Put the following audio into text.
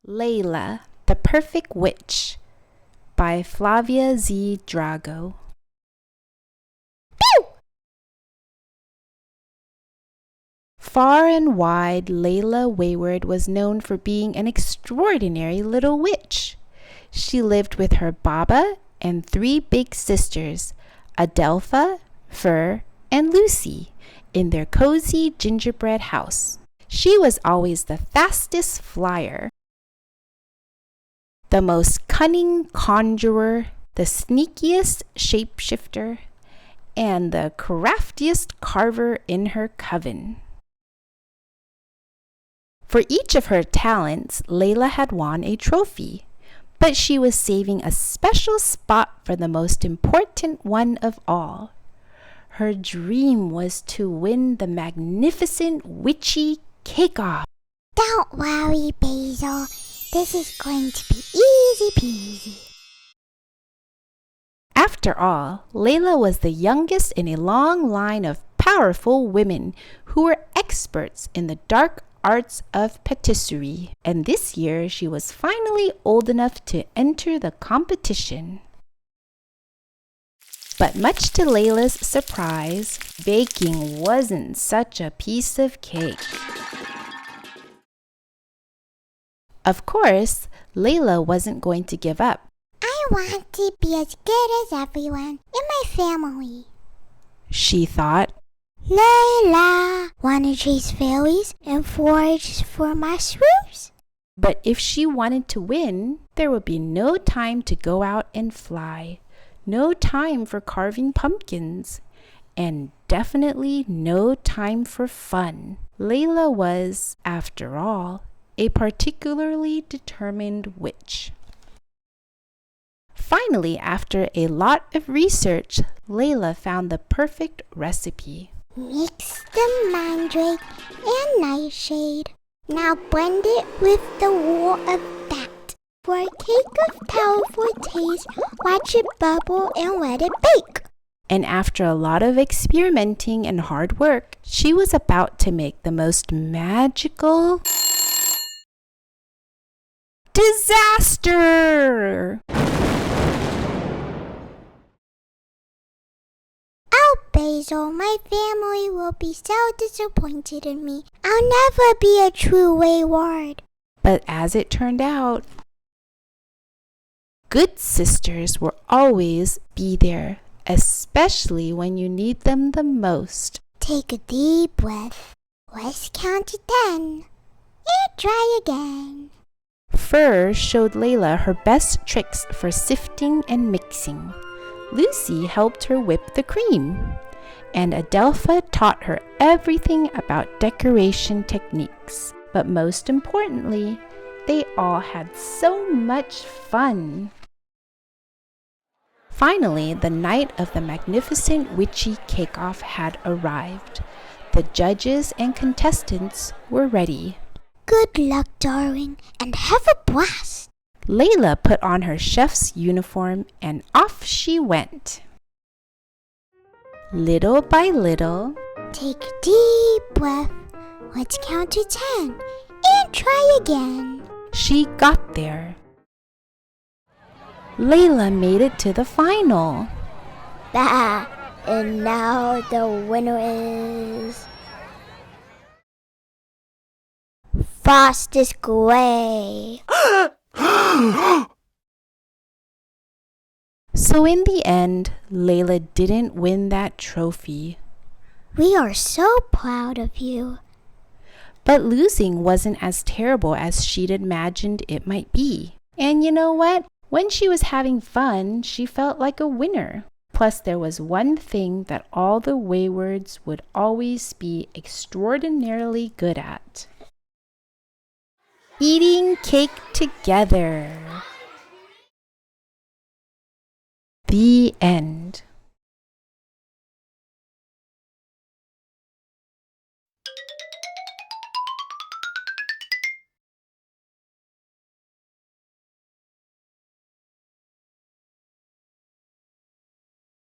Leila, the Perfect Witch by Flavia Z. Drago. Pew! Far and wide, Leila Wayward was known for being an extraordinary little witch. She lived with her Baba and three big sisters, Adelpha, Fur, and Lucy, in their cozy gingerbread house. She was always the fastest flyer, the most cunning conjurer, the sneakiest shapeshifter, and the craftiest carver in her coven. For each of her talents, Leila had won a trophy, but she was saving a special spot for the most important one of all. Her dream was to win the magnificent witchy cake-off. Don't worry, Basil. This is going to be easy peasy. After all, Leila was the youngest in a long line of powerful women who were experts in the Dark Arts of Patisserie, and this year she was finally old enough to enter the competition. But much to Leila's surprise, baking wasn't such a piece of cake. Of course, Leila wasn't going to give up. I want to be as good as everyone in my family, she thought. Leila, wanna chase fairies and forage for mushrooms? But if she wanted to win, there would be no time to go out and fly, no time for carving pumpkins, and definitely no time for fun. Leila was, after all, a particularly determined witch. Finally, after a lot of research, Leila found the perfect recipe. Mix the mandrake and nightshade. Now blend it with the wool of bat. For a cake of powerful taste, watch it bubble and let it bake. And after a lot of experimenting and hard work, she was about to make the most magical disaster! Oh, Basil, my family will be so disappointed in me. I'll never be a true Wayward. But as it turned out, good sisters will always be there, especially when you need them the most. Take a deep breath. Let's count to 10. And try again. Fur showed Leila her best tricks for sifting and mixing. Lucy helped her whip the cream. And Adelpha taught her everything about decoration techniques. But most importantly, they all had so much fun. Finally, the night of the magnificent witchy cake-off had arrived. The judges and contestants were ready. Good luck, darling, and have a blast. Leila put on her chef's uniform and off she went. Little by little, take a deep breath. Let's count to 10 and try again. She got there. Leila made it to the final. And now the winner is Fastest Gray. So in the end, Leila didn't win that trophy. We are so proud of you. But losing wasn't as terrible as she'd imagined it might be. And you know what? When she was having fun, she felt like a winner. Plus, there was one thing that all the Waywards would always be extraordinarily good at. Eating cake together. The end.